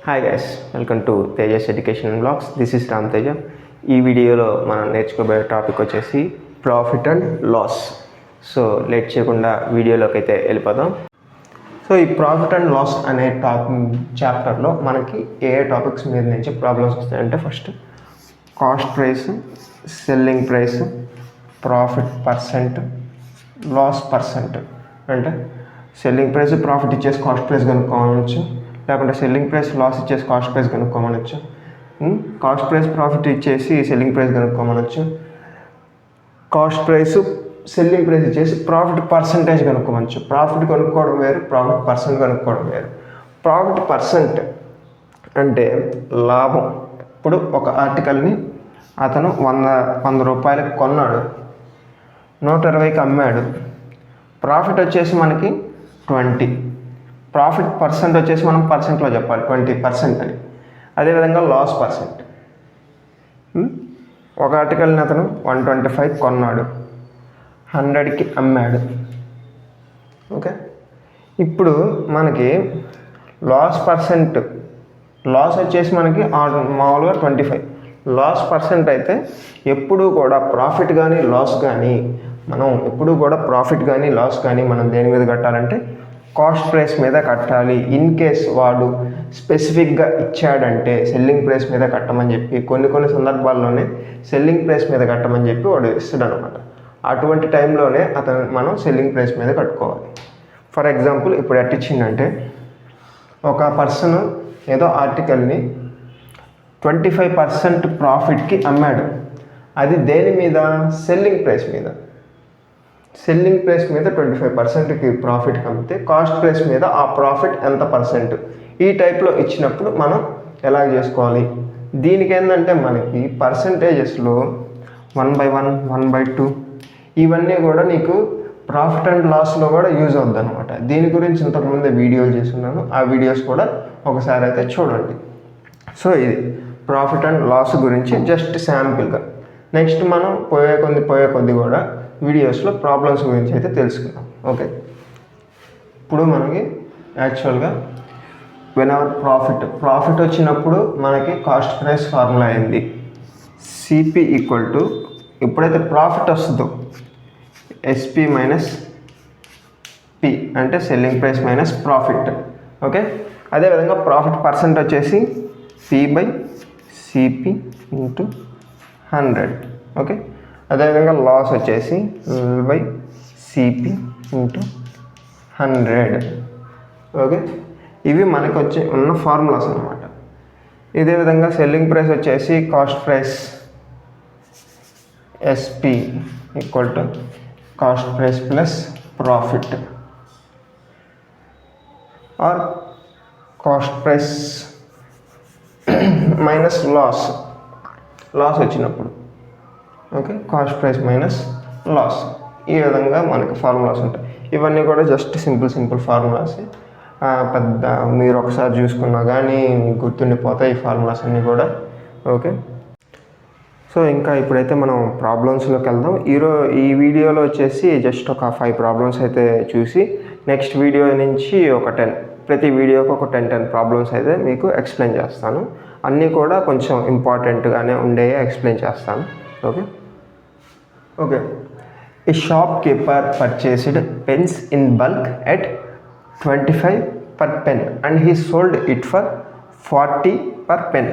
Hi guys, welcome to Tejas education and blogs. This is Ram Teja. ఈ వీడియోలో మనం నేర్చుకోబోయే టాపిక్ వచ్చేసి profit and loss. So late చేయకుండా వీడియోలోకి అయితే వెళ్ళిపోదాం. సో ఈ ప్రాఫిట్ అండ్ లాస్ అనే చాప్టర్లో మనకి ఏ టాపిక్స్ మీద నుంచి ప్రాబ్లమ్స్ వస్తాయంటే, first cost price, selling price, profit percent, loss percent. అంటే సెల్లింగ్ ప్రైస్ ప్రాఫిట్ ఇచ్చేసి కాస్ట్ ప్రైస్ కనుక్కోవచ్చు, లేకుంటే సెల్లింగ్ ప్రైస్ లాస్ ఇచ్చేసి కాస్ట్ ప్రైస్ కనుక్కోమనొచ్చు, కాస్ట్ ప్రైస్ ప్రాఫిట్ ఇచ్చేసి సెల్లింగ్ ప్రైస్ కనుక్కోమనొచ్చు, కాస్ట్ ప్రైస్ సెల్లింగ్ ప్రైస్ ఇచ్చేసి ప్రాఫిట్ పర్సంటేజ్ కనుక్కోవచ్చు. ప్రాఫిట్ కనుక్కోవడం వేరు, ప్రాఫిట్ పర్సెంట్ కనుక్కోవడం వేరు. ప్రాఫిట్ పర్సెంట్ అంటే లాభం. ఇప్పుడు ఒక ఆర్టికల్ని అతను 100 రూపాయలకి కొన్నాడు, 120కి అమ్మాడు. ప్రాఫిట్ వచ్చేసి మనకి 20. ప్రాఫిట్ పర్సెంట్ వచ్చేసి మనం పర్సెంట్లో చెప్పాలి, 20% అని. అదేవిధంగా లాస్ పర్సెంట్. ఒక ఆర్టికల్ని అతను 125 కొన్నాడు, 100కి అమ్మాడు. ఓకే, ఇప్పుడు మనకి లాస్ పర్సెంట్, లాస్ వచ్చేసి మనకి మామూలుగా 25. లాస్ పర్సెంట్ అయితే ఎప్పుడూ కూడా ప్రాఫిట్ కానీ లాస్ కానీ మనం దేని మీద కట్టాలంటే కాస్ట్ ప్రైస్ మీద కట్టాలి. ఇన్ కేస్ వాడు స్పెసిఫిక్గా ఇచ్చాడంటే సెల్లింగ్ ప్రైస్ మీద కట్టమని చెప్పి, కొన్ని సందర్భాల్లోనే సెల్లింగ్ ప్రైస్ మీద కట్టమని చెప్పి వాడు ఇస్తాడు అనమాట. అటువంటి టైంలోనే మనం సెల్లింగ్ ప్రైస్ మీద కట్టుకోవాలి. ఫర్ ఎగ్జాంపుల్, ఇప్పుడు ఎట్టిచ్చిందంటే, ఒక పర్సన్ ఏదో ఆర్టికల్ని 25% ప్రాఫిట్కి అమ్మాడు. అది దేని మీద? సెల్లింగ్ ప్రైస్ మీద. సెల్లింగ్ ప్రైస్ మీద 25%కి ప్రాఫిట్కి అమ్మితే కాస్ట్ ప్రైస్ మీద ఆ ప్రాఫిట్ ఎంత పర్సెంట్, ఈ టైప్లో ఇచ్చినప్పుడు మనం ఎలా చేసుకోవాలి? దీనికి ఏంటంటే మనకి పర్సంటేజెస్లో 1/1, 1/2 ఇవన్నీ కూడా నీకు ప్రాఫిట్ అండ్ లాస్లో కూడా యూజ్ అవుద్ది అనమాట. దీని గురించి ఇంతకుముందే వీడియోలు చేస్తున్నాను, ఆ వీడియోస్ కూడా ఒకసారి అయితే చూడండి. సో ఇది ప్రాఫిట్ అండ్ లాస్ గురించి జస్ట్ శాంపిల్గా. నెక్స్ట్ మనం పోయే కొద్ది కూడా వీడియోస్లో ప్రాబ్లమ్స్ గురించి అయితే తెలుసుకుందాం. ఓకే, ఇప్పుడు మనకి యాక్చువల్గా వెనెవర్ ప్రాఫిట్ వచ్చినప్పుడు మనకి కాస్ట్ ప్రైస్ ఫార్ములా అయింది సిపి ఈక్వల్ టు, ఎప్పుడైతే ప్రాఫిట్ వస్తుందో ఎస్పి మైనస్ పి, అంటే selling price minus profit. Okay, అదేవిధంగా ప్రాఫిట్ పర్సెంట్ వచ్చేసి P/CP × 100. ఓకే, అదేవిధంగా లాస్ వచ్చేసి L/CP × 100. ఓకే, ఇవి మనకు ఉన్న ఫార్ములాస్ అనమాట. ఇదే విధంగా సెల్లింగ్ ప్రైస్ వచ్చేసి cost price SP equal to cost price plus profit, or cost price minus loss వచ్చినప్పుడు. Okay, cost price minus loss. ఈ విధంగా మనకి ఫార్ములాస్ ఉంటాయి. ఇవన్నీ కూడా జస్ట్ సింపుల్ ఫార్ములాస్. పెద్ద మీరు ఒకసారి చూసుకున్నా కానీ మీకు గుర్తుండిపోతాయి ఈ ఫార్ములాస్ అన్నీ కూడా. ఓకే, సో ఇంకా ఇప్పుడైతే మనం ప్రాబ్లమ్స్లోకి వెళ్దాం. ఈ వీడియోలో వచ్చేసి జస్ట్ ఒక 5 ప్రాబ్లమ్స్ అయితే చూసి, నెక్స్ట్ వీడియో నుంచి ఒక 10, ప్రతి వీడియోకి ఒక 10 ప్రాబ్లమ్స్ అయితే మీకు ఎక్స్ప్లెయిన్ చేస్తాను. అన్నీ కూడా కొంచెం ఇంపార్టెంట్గానే ఉండేవి ఎక్స్ప్లెయిన్ చేస్తాను. Okay, A shop keeper purchased pens in bulk at 25 per pen and he sold it for 40 per pen.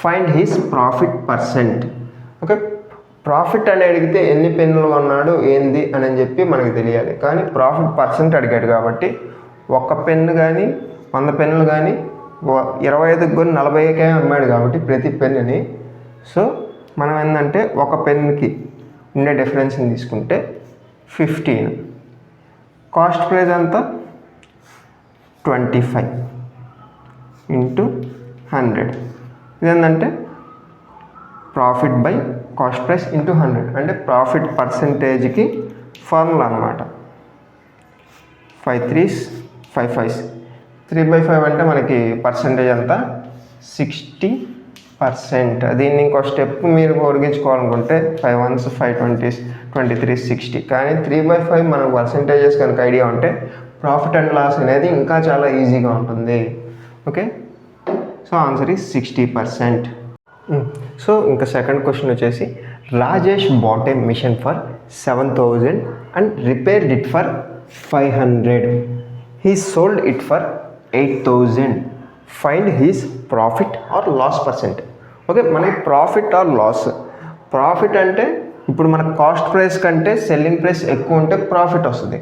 Find his profit percent. Okay, profit అని అడిగితే ఎన్ని పెన్నులు కొన్నాడు ఏంది అని చెప్పి మనకి తెలియాలి. కానీ ప్రాఫిట్ పర్సెంట్ అడిగాడు కాబట్టి 1 పెన్ను కానీ 100 పెన్నులు కానీ 25కి కొని 40కే అమ్మాడు కాబట్టి ప్రతి పెన్నుని. సో మనం ఏంటంటే ఒక పెన్నుకి ఉండే డిఫరెన్స్ని తీసుకుంటే 15. కాస్ట్ ప్రైస్ అంతా 25 × 100. ఇదేంటంటే ప్రాఫిట్ బై కాస్ట్ ప్రైస్ × 100, అంటే ప్రాఫిట్ పర్సెంటేజ్కి ఫార్ములా అనమాట. 5 3s 5 5s 3/5 అంటే మనకి పర్సెంటేజ్ అంతా 60%. దీన్ని ఇంకో స్టెప్ మీరు పొడిగించుకోవాలనుకుంటే 5 1s 5 20s 23 60. కానీ 3/5 మనకు పర్సెంటేజెస్ కనుక ఐడియా ఉంటే ప్రాఫిట్ అండ్ లాస్ అనేది ఇంకా చాలా ఈజీగా ఉంటుంది. Okay, so answer is 60%. సో ఇంకా సెకండ్ క్వశ్చన్ వచ్చేసి Rajesh bought a machine for 7,000 and repaired it for 500. He sold it for 8,000. Find his profit or loss percent. Okay, మనకి ప్రాఫిట్ ఆర్ లాస్. ప్రాఫిట్ అంటే ఇప్పుడు మన కాస్ట్ ప్రైస్ కంటే selling price ఎక్కువ ఉంటే ప్రాఫిట్ వస్తుంది.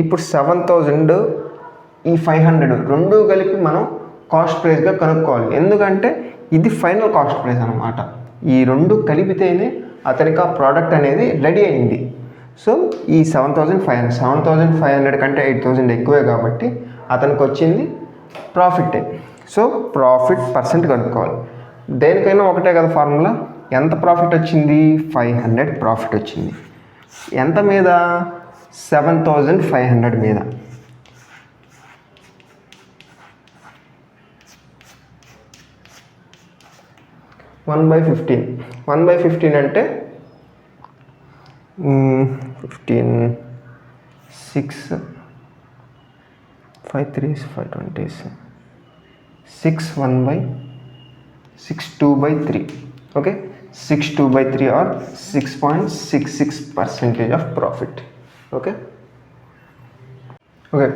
ఇప్పుడు 7,000 ఈ 500 రెండు కలిపి మనం కాస్ట్ ప్రైస్గా కనుక్కోవాలి. ఎందుకంటే ఇది ఫైనల్ కాస్ట్ ప్రైస్ అనమాట. ఈ రెండు కలిపితేనే అతనికి ఆ ప్రోడక్ట్ అనేది రెడీ అయింది. సో ఈ 7,500 కంటే 8,000 ఎక్కువే కాబట్టి అతనికి వచ్చింది ప్రాఫిటే. సో ప్రాఫిట్ పర్సెంట్ కనుక్కోవాలి. దేనికైనా ఒకటే కదా ఫార్ములా. ఎంత ప్రాఫిట్ వచ్చింది? 500 ప్రాఫిట్ వచ్చింది. ఎంత మీద? 7,500 మీద. వన్ బై 15 అంటే 15 6 5 3 5 20 6 1 by 6 2 by 3. Okay, 6 2 by 3 or 6.66% of profit. Okay,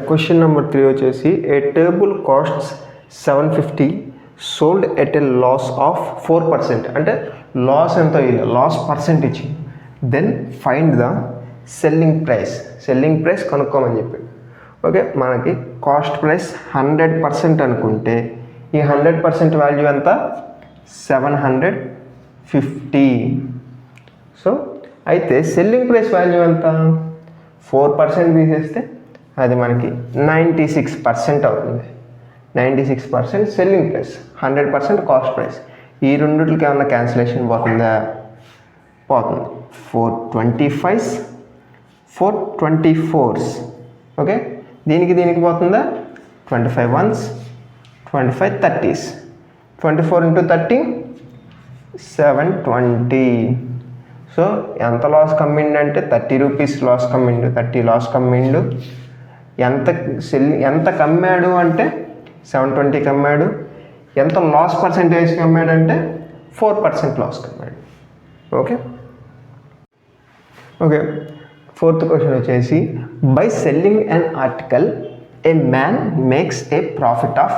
question number 3 వచ్చేసి a table costs 750 sold at a loss of 4%. అంటే లాస్ ఎంతో loss percentage. Then find the selling price కనుక్కోమని చెప్పి. ఓకే, మనకి కాస్ట్ ప్రైస్ 100% అనుకుంటే ఈ 100% value ఎంత? 750. సో అయితే సెల్లింగ్ ప్రైస్ వాల్యూ ఎంత? 4% తీసేస్తే అది మనకి 96% అవుతుంది. 96% సెల్లింగ్ ప్రైస్, 100% కాస్ట్ ప్రైస్. ఈ రెండిటికి ఏమన్నా క్యాన్సిలేషన్ పోతుందా? పోతుంది. 425s 424s. ఓకే, దీనికి పోతుందా? 25 1s 25 30s. 24 into 30 720. సో ఎంత లాస్ కమ్మిండంటే 30 రూపీస్ లాస్ కమ్మిండు, 30 లాస్ కమ్మిండు. ఎంత కమ్మాడు అంటే 720 కమ్మాడు. ఎంత లాస్ పర్సెంటేజ్ కమ్మాడంటే 4% లాస్ కమ్మాడు. ఓకే, ఫోర్త్ క్వశ్చన్ వచ్చేసి by selling an article a man makes a profit of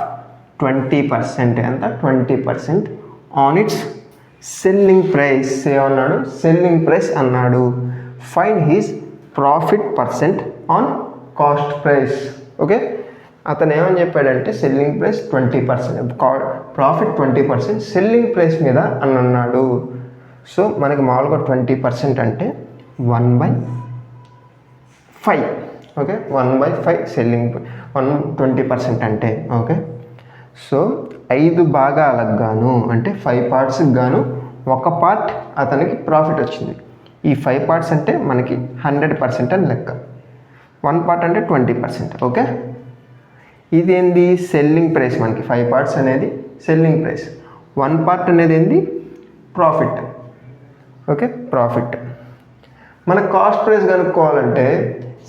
20%. ఎంత? 20% ఆన్ ఇట్స్ సెల్లింగ్ ప్రైస్. ఏమన్నాడు? సెల్లింగ్ ప్రైస్ అన్నాడు. Find his profit percent on cost price. Okay, అతను ఏమని చెప్పాడంటే selling price 20%, profit 20% selling price మీద అని అన్నాడు. సో మనకి మామూలుగా 20% అంటే 1/5. ఓకే, 1/5 సెల్లింగ్ 20% అంటే. ఓకే, సో 5 భాగాలకు గాను అంటే 5 పార్ట్స్కి గాను ఒక పార్ట్ అతనికి ప్రాఫిట్ వచ్చింది. ఈ 5 పార్ట్స్ అంటే మనకి 100% అని లెక్క. 1 పార్ట్ అంటే 20%. ఓకే, ఇదేంది? Selling price. మనకి 5 పార్ట్స్ అనేది సెల్లింగ్ ప్రైస్. 1 పార్ట్ అనేది ఏంది? ప్రాఫిట్. Okay, profit. మన కాస్ట్ ప్రైస్ కనుక్కోవాలంటే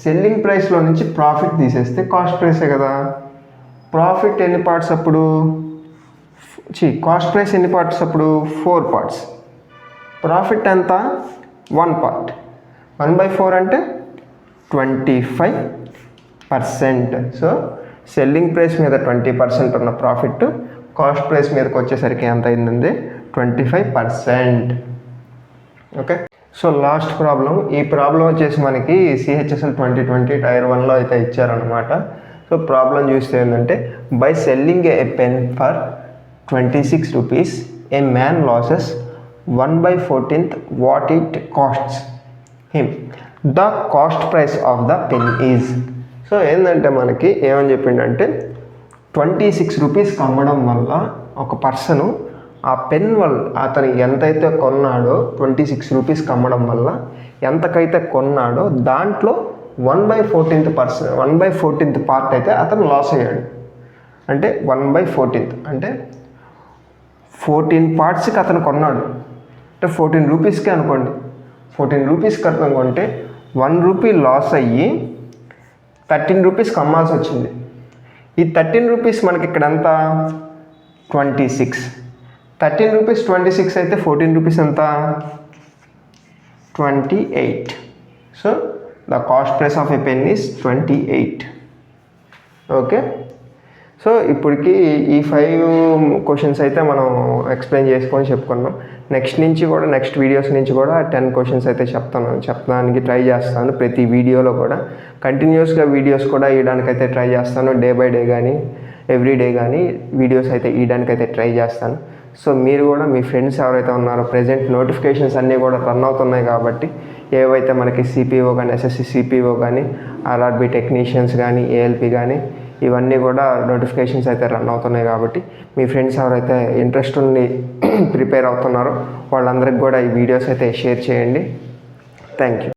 సెల్లింగ్ ప్రైస్లో నుంచి ప్రాఫిట్ తీసేస్తే కాస్ట్ ప్రైసే కదా. ప్రాఫిట్ ఎన్ని పార్ట్స్ అప్పుడు? కాస్ట్ ప్రైస్ ఎన్ని పార్ట్స్ అప్పుడు? 4 పార్ట్స్. ప్రాఫిట్ ఎంత? 1 పార్ట్. 1/4 అంటే 25%. సో సెల్లింగ్ ప్రైస్ మీద 20% ఉన్న ప్రాఫిట్ కాస్ట్ ప్రైస్ మీదకి వచ్చేసరికి ఎంత అయిందండి? 25%. Okay, so last problem. ఈ ప్రాబ్లం వచ్చేసి మనకి CHSL 2020 Tier 1లో అయితే ఇచ్చారనమాట. సో ప్రాబ్లం చూస్తే ఏంటంటే by selling a pen for 26 rupees A man losses 1/14th what it costs him. The cost price of the pen is. So ఏంటంటే మనకి ఏమని చెప్పిండంటే 26 రూపీస్కి అమ్మడం వల్ల ఒక పర్సను ఆ పెన్ వల్ల అతను ఎంతైతే కొన్నాడో 26 రూపీస్కి అమ్మడం వల్ల ఎంతకైతే కొన్నాడో దాంట్లో 1/14th పార్ట్ అయితే అతను లాస్ అయ్యాడు. అంటే 1/14th అంటే 14 పార్ట్స్కి అతను కొన్నాడు. అంటే 14 రూపీస్కి అనుకోండి. 14 రూపీస్కి అతను కొంటే 1 రూపీ లాస్ అయ్యి 13 రూపీస్కి అమ్మాల్సి వచ్చింది. ఈ 13 రూపీస్ మనకి ఇక్కడ ఎంత? 26. 13 రూపీస్ 26 అయితే 14 రూపీస్ ఎంత? 28. So the cost price of a pen is 28. Okay, so ఇప్పటికి ఈ 5 క్వశ్చన్స్ అయితే మనం ఎక్స్ప్లెయిన్ చేసుకొని చెప్పుకున్నాం. నెక్స్ట్ వీడియోస్ నుంచి కూడా 10 క్వశ్చన్స్ అయితే చెప్పడానికి ట్రై చేస్తాను. ప్రతి వీడియోలో కూడా కంటిన్యూస్గా వీడియోస్ కూడా ఇవ్వడానికైతే ట్రై చేస్తాను. డే బై డే కానీ ఎవ్రీడే కానీ వీడియోస్ అయితే ఇవ్వడానికైతే ట్రై చేస్తాను. సో మీరు కూడా మీ ఫ్రెండ్స్ ఎవరైతే ఉన్నారో, ప్రజెంట్ నోటిఫికేషన్స్ అన్నీ కూడా రన్ అవుతున్నాయి కాబట్టి ఏవైతే మనకి సిపిఓ కానీ, ఎస్ఎస్సి సిపిఓ కానీ, ఆర్ఆర్బి టెక్నీషియన్స్ కానీ, ఏఎల్పి కానీ ఇవన్నీ కూడా నోటిఫికేషన్స్ అయితే రన్ అవుతున్నాయి కాబట్టి మీ ఫ్రెండ్స్ ఎవరైతే ఇంట్రెస్ట్ ఉండి ప్రిపేర్ అవుతున్నారో వాళ్ళందరికీ కూడా ఈ వీడియోస్ అయితే షేర్ చేయండి. Thank you.